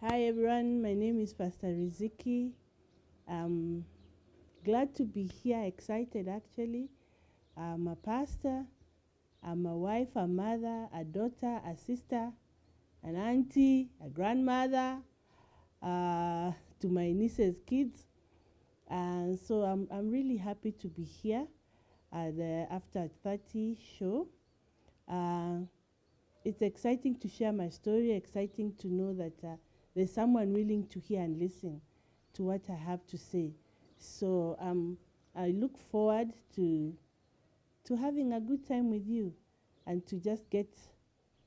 Hi everyone, my name is Pastor Riziki. I'm glad to be here, excited actually. I'm a pastor, I'm a wife, a mother, a daughter, a sister, an auntie, a grandmother to my niece's kids. And so I'm really happy to be here at the After 30 show. It's exciting to share my story, exciting to know that there's someone willing to hear and listen to what I have to say. So I look forward to having a good time with you and to just get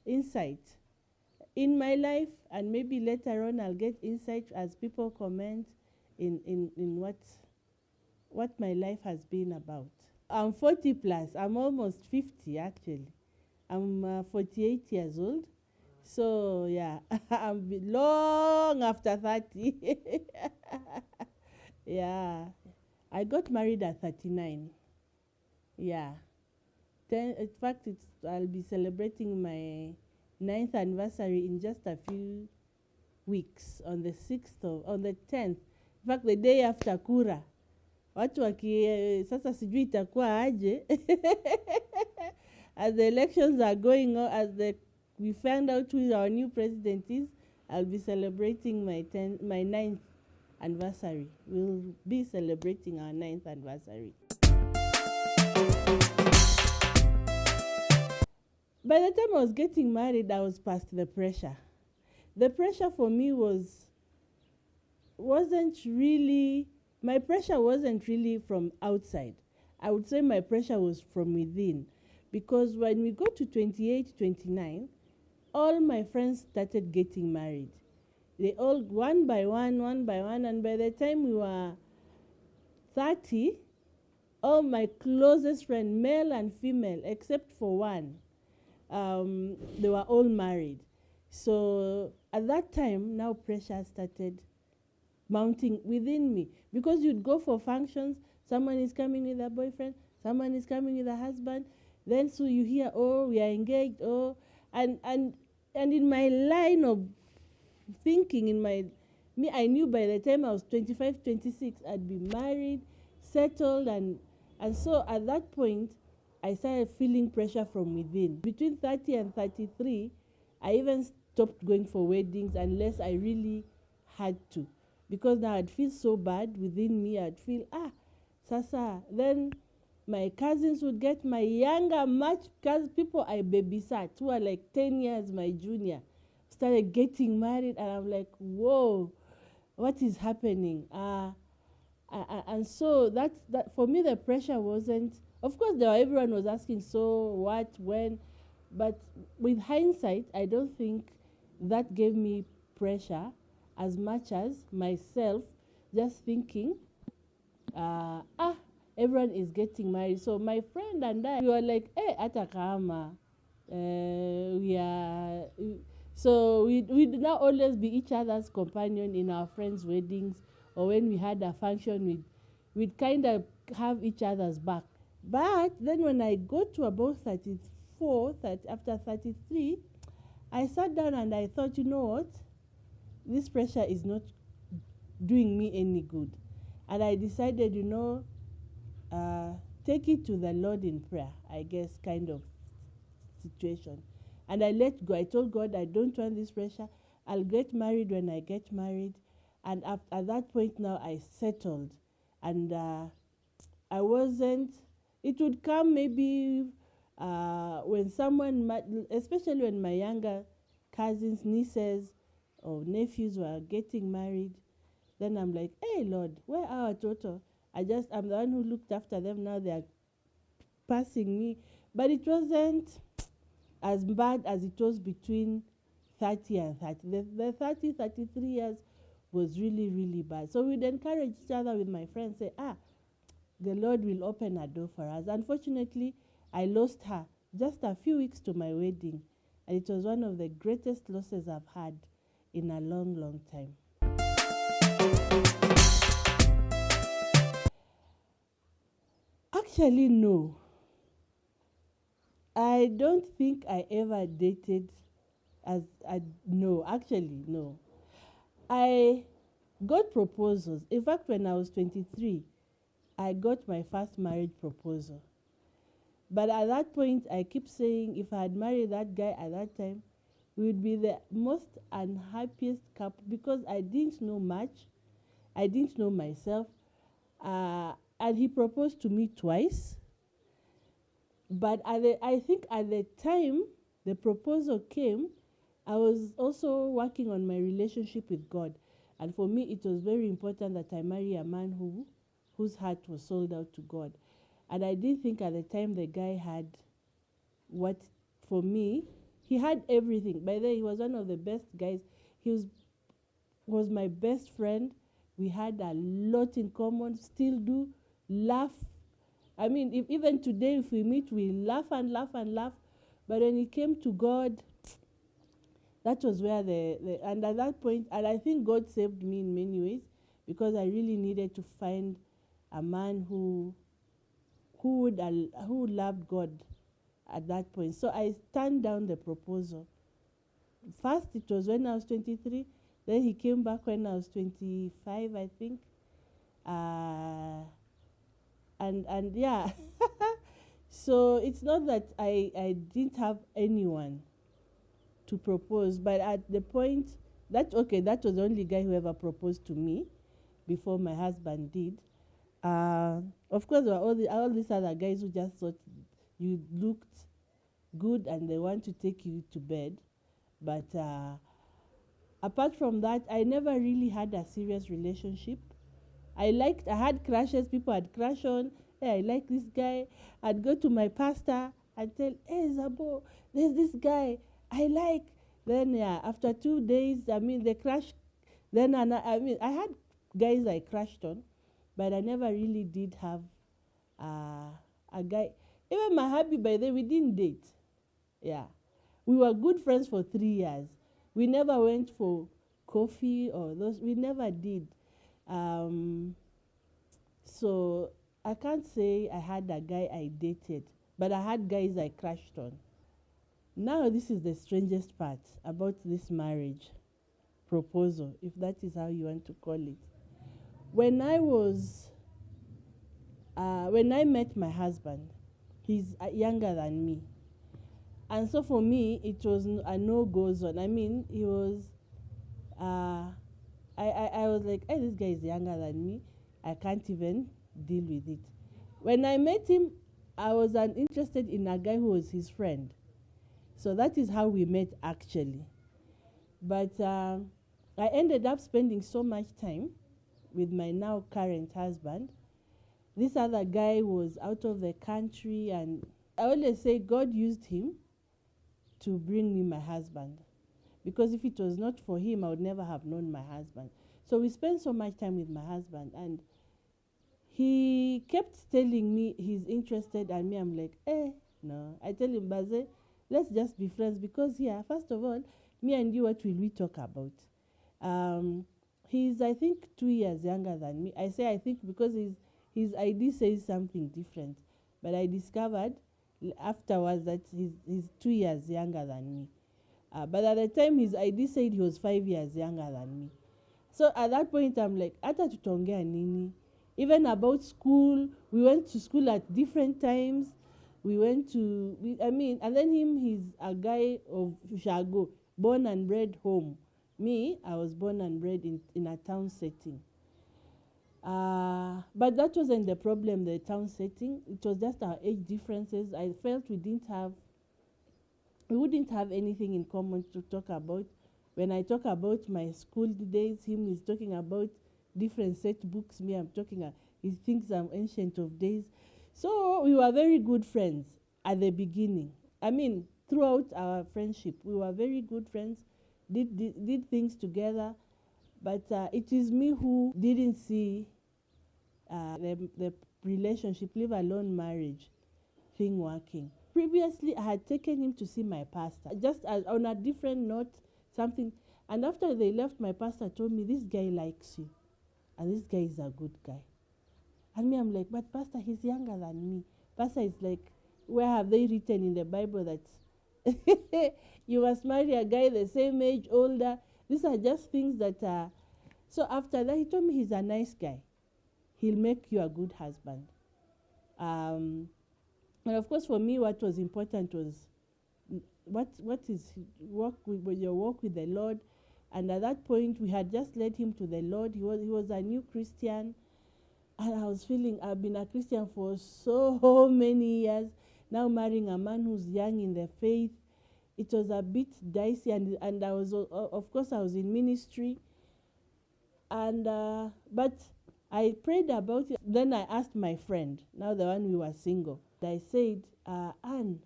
insight in my life, and maybe later on I'll get insight as people comment in what my life has been about. I'm 40 plus. I'm almost 50 actually. I'm 48 years old. So yeah, I'm long after 30. Yeah. I got married at 39. Yeah. In fact, I'll be celebrating my 9th anniversary in just a few weeks on the 10th. In fact, the day after Kura. Watu sasa sijui itakuwa aje. As the elections are going on, we found out who our new president is, I'll be celebrating my 9th anniversary. We'll be celebrating our 9th anniversary. By the time I was getting married, I was past the pressure. The pressure for me my pressure wasn't really from outside. I would say my pressure was from within. Because when we got to 28, 29, all my friends started getting married. They all, one by one, and by the time we were 30, all my closest friends, male and female, except for one, they were all married. So at that time, now pressure started mounting within me. Because you'd go for functions, someone is coming with a boyfriend, someone is coming with a husband, then so you hear, oh, we are engaged, oh, and in my line of thinking, I knew by the time I was 25, 26, I'd be married, settled, and so at that point, I started feeling pressure from within. Between 30 and 33, I even stopped going for weddings unless I really had to. Because now I'd feel so bad within me, I'd feel, sasa, then my cousins would get my younger people I babysat who are like 10 years my junior started getting married, and I'm like, whoa, what is happening? And so that for me the pressure wasn't, of course everyone was asking so what, when, but with hindsight I don't think that gave me pressure as much as myself just thinking, everyone is getting married. So my friend and I, we were like, hey, atakama. So we'd now always be each other's companion in our friends' weddings, or when we had a function, we'd kind of have each other's back. But then when I got to about 34, after 33, I sat down and I thought, you know what? This pressure is not doing me any good. And I decided, take it to the Lord in prayer, I guess, kind of situation. And I let go. I told God, I don't want this pressure. I'll get married when I get married. And at that point now, I settled. And I wasn't, it would come maybe when someone, especially when my younger cousins, nieces, or nephews were getting married, then I'm like, hey, Lord, where are our Toto? I'm the one who looked after them. Now they are passing me. But it wasn't as bad as it was between 30 and 30. The 30, 33 years was really, really bad. So we'd encourage each other with my friends, say, the Lord will open a door for us. Unfortunately, I lost her just a few weeks to my wedding. And it was one of the greatest losses I've had in a long, long time. Actually, no. I don't think I ever dated no. I got proposals. In fact, when I was 23, I got my first marriage proposal. But at that point, I keep saying if I had married that guy at that time, we would be the most unhappiest couple because I didn't know much. I didn't know myself. And he proposed to me twice. But I think at the time the proposal came, I was also working on my relationship with God. And for me, it was very important that I marry a man whose heart was sold out to God. And I did think at the time the guy had what, for me, he had everything. By then, he was one of the best guys. He was my best friend. We had a lot in common, still do, laugh. I mean, even today, if we meet, we laugh and laugh and laugh. But when it came to God, that was where and at that point, and I think God saved me in many ways because I really needed to find a man who loved God at that point. So I turned down the proposal. First, it was when I was 23. Then he came back when I was 25, I think. And yeah. So it's not that I didn't have anyone to propose, but at the point that was the only guy who ever proposed to me before my husband did. Of course, there were all these other guys who just thought you looked good and they want to take you to bed. But apart from that, I never really had a serious relationship. I had crushes. People had crush on. Hey, I like this guy. I'd go to my pastor and tell, hey, Zabo, there's this guy I like. Then after 2 days, the crush. Then I had guys I crushed on, but I never really did have a guy. Even my hubby, by the way, we didn't date. Yeah, we were good friends for 3 years. We never went for coffee or those. We never did. So I can't say I had a guy I dated, but I had guys I crushed on. Now this is the strangest part about this marriage proposal, if that is how you want to call it. When I met my husband, he's younger than me. And so for me, it was a no-go zone. I mean, he was, I was like, hey, this guy is younger than me. I can't even deal with it. When I met him, I was interested in a guy who was his friend. So that is how we met, actually. But I ended up spending so much time with my now current husband. This other guy was out of the country, and I always say God used him to bring me my husband. Because if it was not for him, I would never have known my husband. So we spent so much time with my husband, and he kept telling me he's interested, and me, I'm like, no. I tell him, Baze, let's just be friends, because first of all, me and you, what will we talk about? He's, I think, 2 years younger than me. I say I think because his ID says something different. But I discovered afterwards that he's 2 years younger than me. But at the time, his ID said he was 5 years younger than me. So at that point, I'm like, hata tutongea nini? Even about school, we went to school at different times. And then he's a guy of Shago, born and bred home. Me, I was born and bred in a town setting. But that wasn't the problem, the town setting. It was just our age differences. I felt we wouldn't have anything in common to talk about. When I talk about my school days, him is talking about different set books. Me, he thinks I'm ancient of days. So we were very good friends at the beginning. I mean, throughout our friendship, we were very good friends, did things together. But it is me who didn't see the relationship, leave alone marriage, thing working. Previously, I had taken him to see my pastor, just on a different note, something. And after they left, my pastor told me, this guy likes you. And this guy is a good guy. And me, I'm like, but pastor, he's younger than me. Pastor is like, where have they written in the Bible that you must marry a guy the same age, older? These are just things that So after that, he told me he's a nice guy. He'll make you a good husband. And of course, for me, what was important was what is your walk with the Lord. And at that point, we had just led him to the Lord. He was a new Christian, and I was feeling I've been a Christian for so many years. Now marrying a man who's young in the faith, it was a bit dicey. And I was, of course, I was in ministry. And but I prayed about it. Then I asked my friend, now the one we were single. I said, Anne,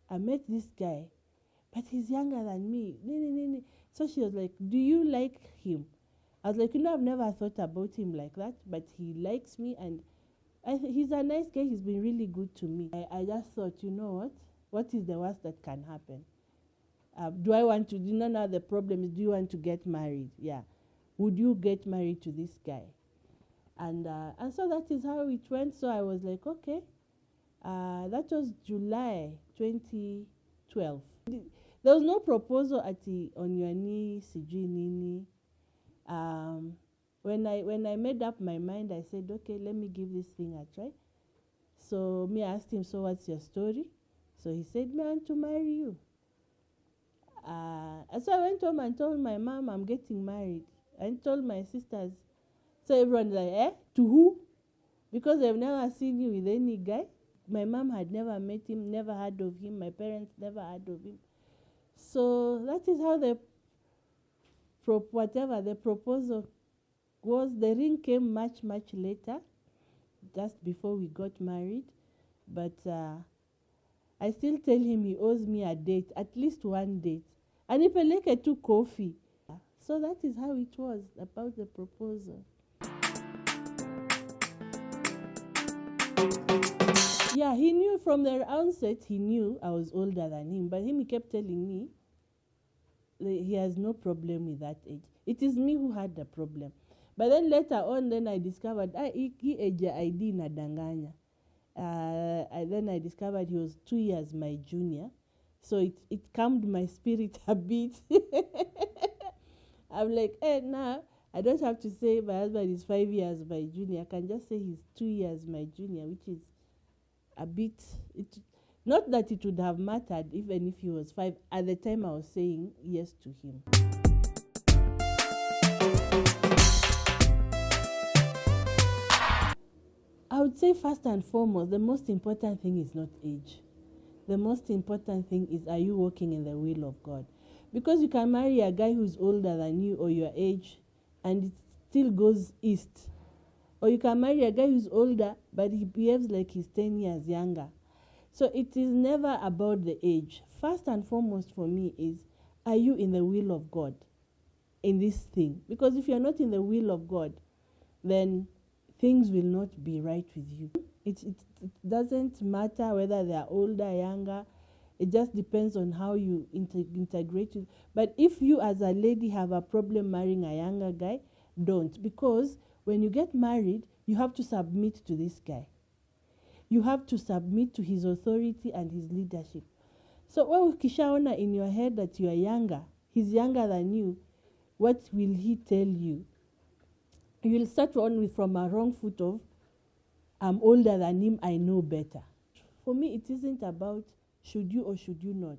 I met this guy, but he's younger than me. So she was like, do you like him? I was like, I've never thought about him like that, but he likes me, and he's a nice guy. He's been really good to me. I just thought, you know what is the worst that can happen? Do I want to, now the problem is, do you want to get married? Yeah. Would you get married to this guy? And so that is how it went. So I was like, okay. That was July 2012. There was no proposal at the on your knee, sijui nini. When I made up my mind, I said, okay, let me give this thing a try. So I asked him, so what's your story? So he said, I want to marry you. So I went home and told my mom I'm getting married. And told my sisters. So everyone's like, to who? Because they've never seen you with any guy. My mom had never met him, never heard of him. My parents never heard of him. So that is how the proposal was. The ring came much later, just before we got married. But I still tell him he owes me a date, at least one date. And nipeleke tu coffee. So that is how it was about the proposal. Yeah, he knew from the onset, he knew I was older than him. But he kept telling me he has no problem with that age. It is me who had the problem. But then later on, then I discovered, he age ID nadanganya. Then I discovered he was 2 years my junior. So it calmed my spirit a bit. I'm like, now I don't have to say my husband is 5 years my junior. I can just say he's 2 years my junior, which is a bit, not that it would have mattered even if he was 5. At the time I was saying yes to him. I would say first and foremost, the most important thing is not age. The most important thing is, are you walking in the will of God? Because you can marry a guy who's older than you or your age and it still goes east. Or you can marry a guy who's older but he behaves like he's 10 years younger. So it is never about the age. First and foremost for me is, are you in the will of God in this thing? Because if you're not in the will of God, then things will not be right with you. It doesn't matter whether they are older, younger. It just depends on how you integrate it. But if you as a lady have a problem marrying a younger guy, don't. Because when you get married, you have to submit to this guy. You have to submit to his authority and his leadership. So when ukishaona in your head that you are younger, he's younger than you, what will he tell you? You will start on from a wrong foot of, I'm older than him, I know better. For me, it isn't about should you or should you not.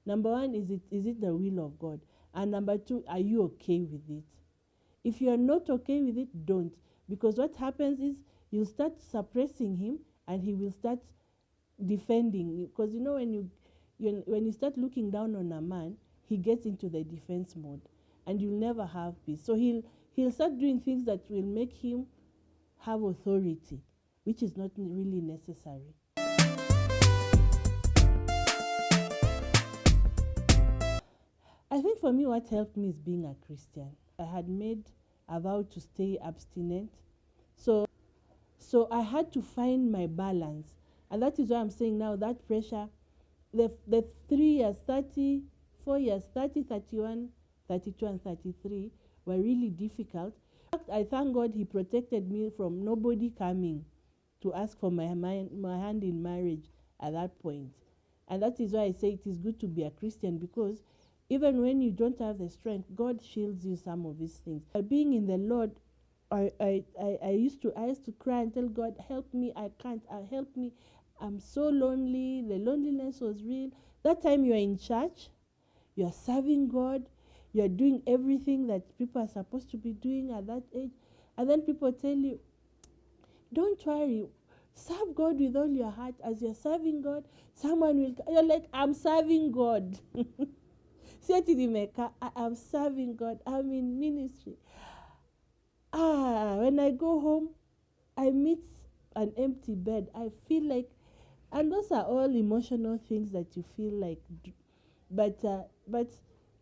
Number one, is it the will of God? And number two, are you okay with it? If you are not okay with it, don't. Because what happens is you'll start suppressing him and he will start defending. Because when you start looking down on a man, he gets into the defense mode and you'll never have peace. So he'll start doing things that will make him have authority, which is not really necessary. I think for me what helped me is being a Christian. I had made a vow to stay abstinent. So I had to find my balance. And that is why I'm saying now that pressure, the 3 years, 30, 4 years, 30, 31, 32 and 33 were really difficult. In fact, I thank God he protected me from nobody coming to ask for my hand in marriage at that point. And that is why I say it is good to be a Christian, because Even when you don't have the strength, God shields you some of these things. By being in the Lord, I used to cry and tell God, help me, I can't, help me. I'm so lonely. The loneliness was real. That time you are in church, you are serving God, you are doing everything that people are supposed to be doing at that age. And then people tell you, don't worry, serve God with all your heart. As you're serving God, someone will, you're like, I'm serving God. Say to the maker, I am serving God. I'm in ministry. When I go home, I meet an empty bed. I feel like, and those are all emotional things that you feel like. But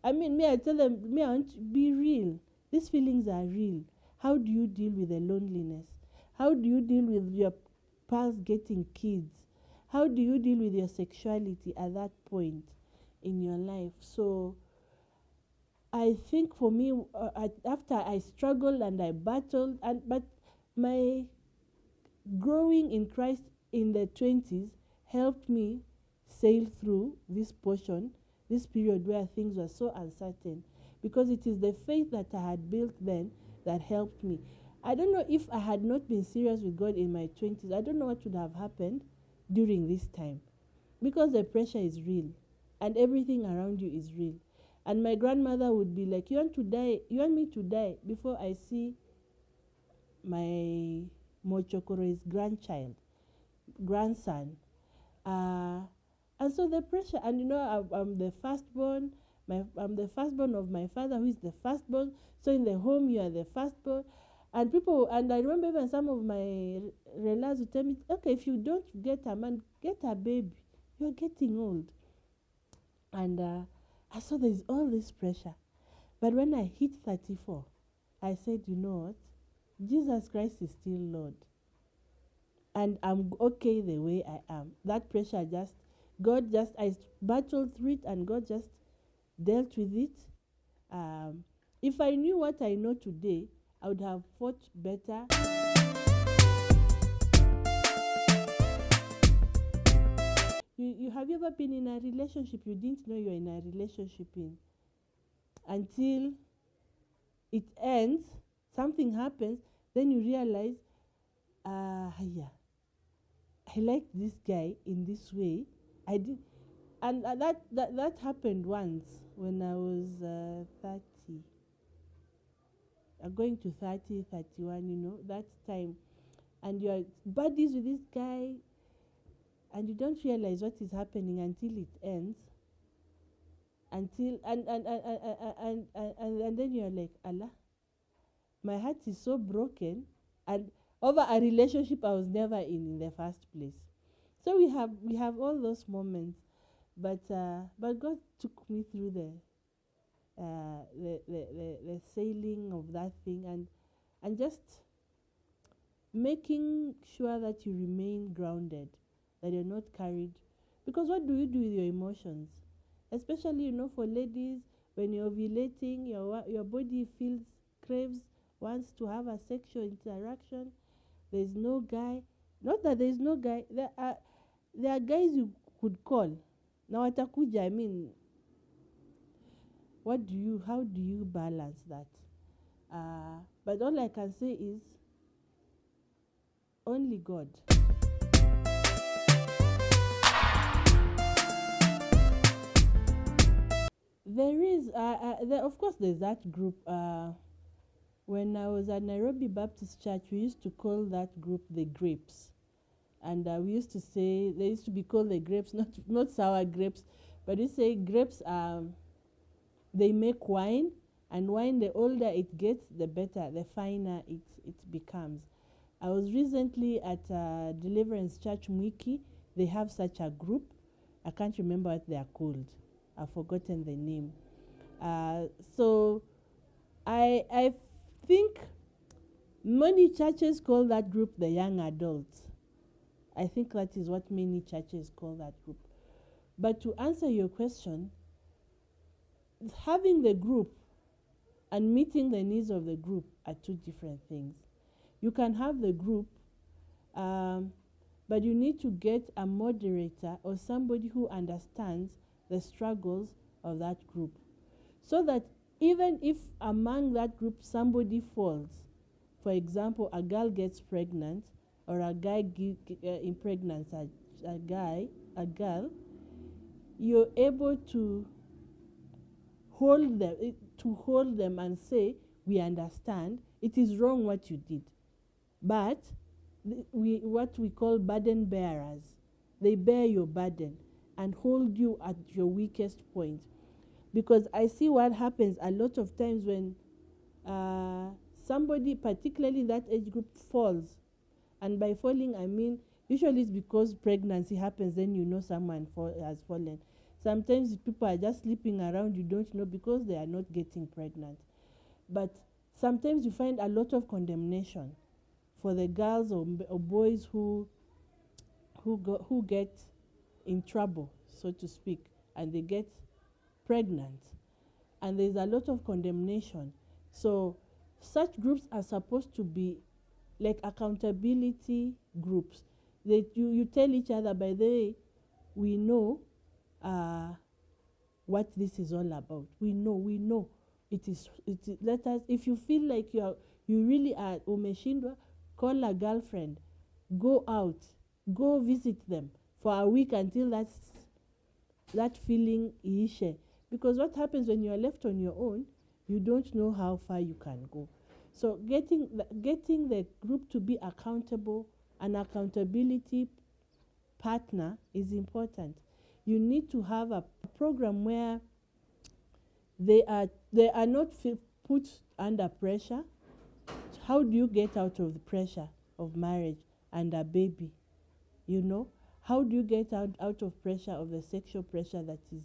I mean, I tell them, I want to be real. These feelings are real. How do you deal with the loneliness? How do you deal with your past getting kids? How do you deal with your sexuality at that point in your life? So I think for me, after I struggled and I battled, but my growing in Christ in the 20s helped me sail through this portion, this period where things were so uncertain, because it is the faith that I had built then that helped me. I don't know if I had not been serious with God in my 20s, I don't know what would have happened during this time, because the pressure is real and everything around you is real. And my grandmother would be like, you want me to die before I see my Mochokoro's grandson. And so the pressure, and I'm the firstborn. I'm the firstborn of my father, who is the firstborn. So in the home, you are the firstborn. And I remember even some of my relatives would tell me, okay, if you don't get a man, get a baby. You're getting old. And I saw there's all this pressure. But when I hit 34, I said, you know what? Jesus Christ is still Lord. And I'm okay the way I am. That pressure I battled through it, and God just dealt with it. If I knew what I know today, I would have fought better. You have you ever been in a relationship you didn't know you're in a relationship in, until it ends, something happens, then you realize, yeah, I like this guy in this way. I did, and that happened once when I was 30. Going to 30, 31, that time. And you are buddies with this guy, and you don't realize what is happening until it ends. And then you are like, Allah, my heart is so broken, and over a relationship I was never in the first place. So we have all those moments, but God took me through the sailing of that thing, and just making sure that you remain grounded, that you're not carried. Because what do you do with your emotions? Especially, for ladies, when you're ovulating, your body craves, wants to have a sexual interaction. There's no guy. Not that there's no guy. There are guys you could call. Now watakuja, I mean, how do you balance that? But all I can say is only God. There is, of course, there's that group. When I was at Nairobi Baptist Church, we used to call that group the Grapes. And we used to say, they used to be called the Grapes, not sour grapes, but we say grapes, they make wine, and wine, the older it gets, the better, the finer it becomes. I was recently at Deliverance Church Mwiki. They have such a group. I can't remember what they are called. I've forgotten the name. So I think many churches call that group the young adults. I think that is what many churches call that group. But to answer your question, having the group and meeting the needs of the group are two different things. You can have the group, but you need to get a moderator or somebody who understands the struggles of that group. so that even if among that group somebody falls, for example, a girl gets pregnant or a guy impregnates a girl, you're able to hold them and say, we understand it is wrong what you did, but what we call burden bearers, they bear your burden and hold you at your weakest point. Because I see what happens a lot of times when somebody, particularly in that age group, falls. And by falling, I mean, usually it's because pregnancy happens, then you know someone has fallen. Sometimes people are just sleeping around, you don't know because they are not getting pregnant. But sometimes you find a lot of condemnation for the girls or boys who get in trouble, so to speak, and they get pregnant. And there's a lot of condemnation. So such groups are supposed to be like accountability groups. You tell each other, by the way, we know what this is all about. We know. It is. Let us. If you feel like you really are umeshindwa, call a girlfriend, go out, go visit them for a week until that feeling ishe. Because what happens when you are left on your own, you don't know how far you can go. So getting the group to be accountable, an accountability partner, is important. You need to have a program where they are not put under pressure. How do you get out of the pressure of marriage and a baby? How do you get out of pressure of the sexual pressure that is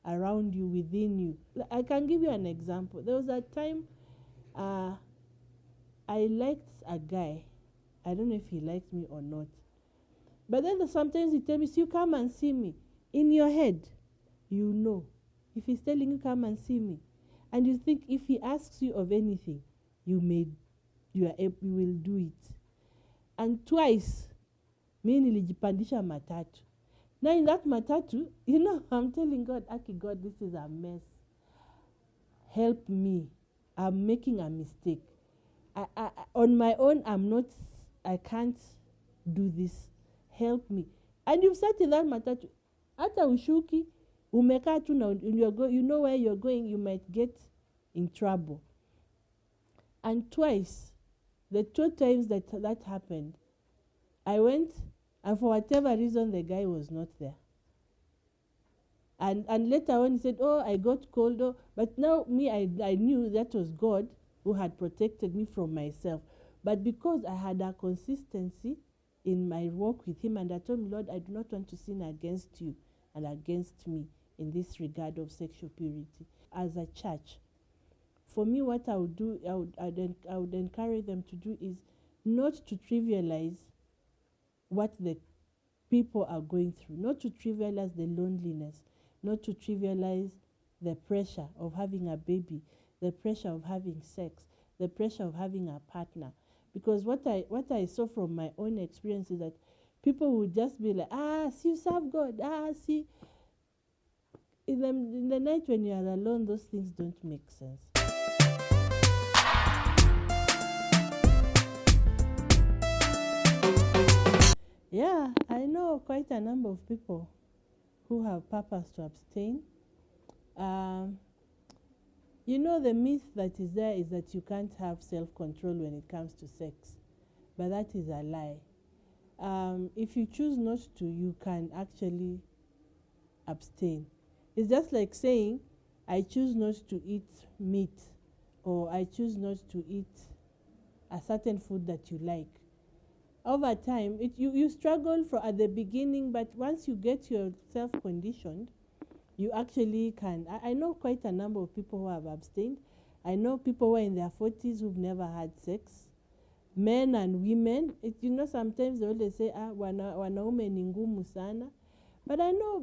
around you, within you? I can give you an example. There was a time I liked a guy. I don't know if he likes me or not. But then sometimes he tells me, you come and see me. In your head, if he's telling you come and see me, and you think if he asks you of anything, you will do it. And twice, mi nilijipandisha matatu. Now in that matatu, I'm telling God, God, this is a mess. Help me. I'm making a mistake. I on my own, I can't do this. Help me. And you've sat in that matatu. Hata ushuki, umekaa tu na you know where you're going, you might get in trouble. And twice, the 2 times that happened, I went, and for whatever reason, the guy was not there. And later on, he said, I got cold. But now I knew that was God who had protected me from myself. But because I had a consistency in my walk with him, and I told him, Lord, I do not want to sin against you and against me in this regard of sexual purity. As a church, for me, what I would do, I would encourage them to do is not to trivialize what the people are going through, not to trivialize the loneliness, not to trivialize the pressure of having a baby, the pressure of having sex, the pressure of having a partner. Because what I saw from my own experience is that people would just be like, see, you serve God, see. In the night when you are alone, those things don't make sense. Yeah, I know quite a number of people who have purpose to abstain. The myth that is there is that you can't have self-control when it comes to sex. But that is a lie. If you choose not to, you can actually abstain. It's just like saying, I choose not to eat meat, or I choose not to eat a certain food that you like. Over time, you struggle at the beginning, but once you get yourself conditioned, you actually can. I know quite a number of people who have abstained. I know people who are in their 40s who've never had sex, men and women. Sometimes they always say, wanaume ni ngumu sana. But I know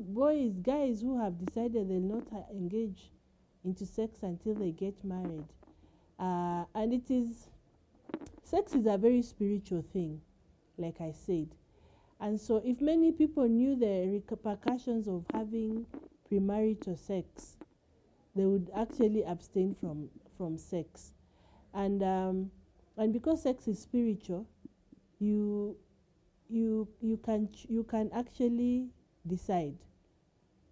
guys who have decided they'll not engage into sex until they get married. And sex is a very spiritual thing, like I said. And so if many people knew the repercussions of having premarital sex, they would actually abstain from sex. And because sex is spiritual, you can actually decide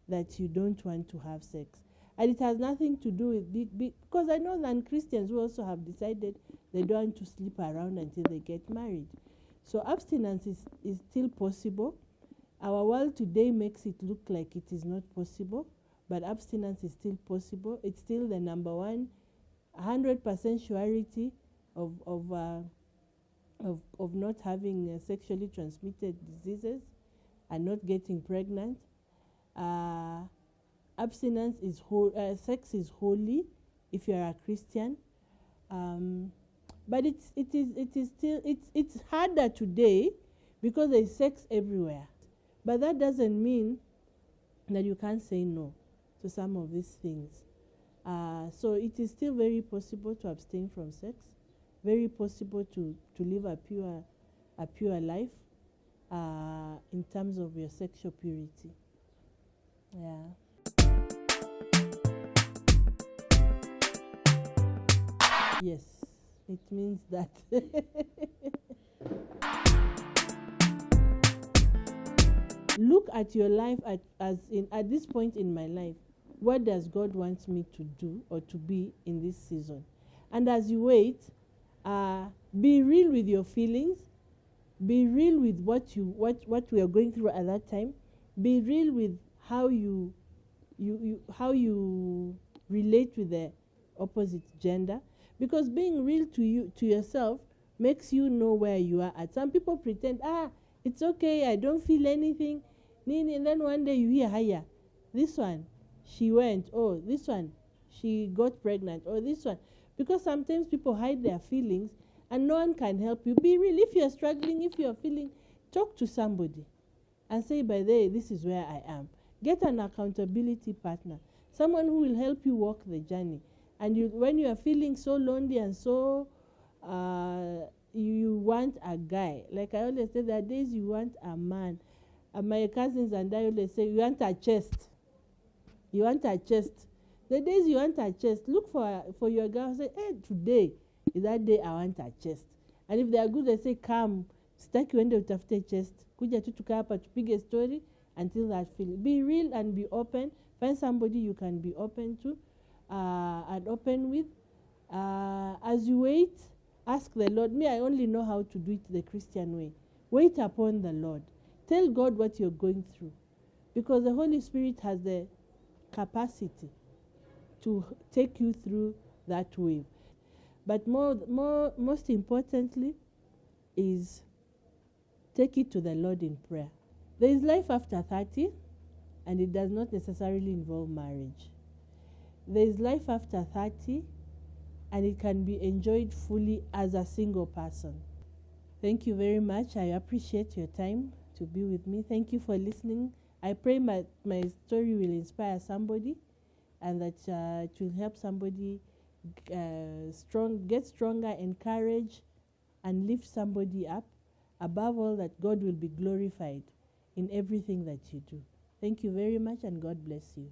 that you don't want to have sex. And it has nothing to do with because I know non-Christians who also have decided they don't want to sleep around until they get married. So abstinence is still possible. Our world today makes it look like it is not possible, but abstinence is still possible. It's still the number one, 100% surety of not having sexually transmitted diseases and not getting pregnant. Abstinence is sex is holy if you are a Christian, but it is still it's harder today because there is sex everywhere. But that doesn't mean that you can't say no to some of these things. So it is still very possible to abstain from sex, very possible to live a pure life in terms of your sexual purity. Yeah. Yes, it means that. Look at your life at this point in my life. What does God want me to do or to be in this season? And as you wait, be real with your feelings. Be real with what we are going through at that time. Be real with how you relate with the opposite gender, because being real to yourself makes you know where you are at. Some people pretend, it's okay, I don't feel anything. And then one day you hear, hiya, this one, she went, oh, this one, she got pregnant, or this one. Because sometimes people hide their feelings and no one can help you. Be real. If you're struggling, if you're feeling, talk to somebody and say, by the way, this is where I am. Get an accountability partner, someone who will help you walk the journey. And when you are feeling so lonely and so you want a guy, like I always say, there are days you want a man. My cousins and I always say, you want a chest. You want a chest. The days you want a chest, look for your girl. Say, hey, today is that day I want a chest. And if they are good, they say, come, sitaki uende utafute chest. Kuja tu tukaa hapa tupige story until that feeling. Be real and be open. Find somebody you can be open to and open with. As you wait, ask the Lord. Me, I only know how to do it the Christian way. Wait upon the Lord. Tell God what you're going through, because the Holy Spirit has the capacity to take you through that wave. But most importantly is take it to the Lord in prayer. There is life after 30, and it does not necessarily involve marriage. There is life after 30, and it can be enjoyed fully as a single person. Thank you very much. I appreciate your time to be with me. Thank you for listening. I pray my story will inspire somebody, and that it will help somebody get stronger, encourage, and lift somebody up. Above all, that God will be glorified in everything that you do. Thank you very much, and God bless you.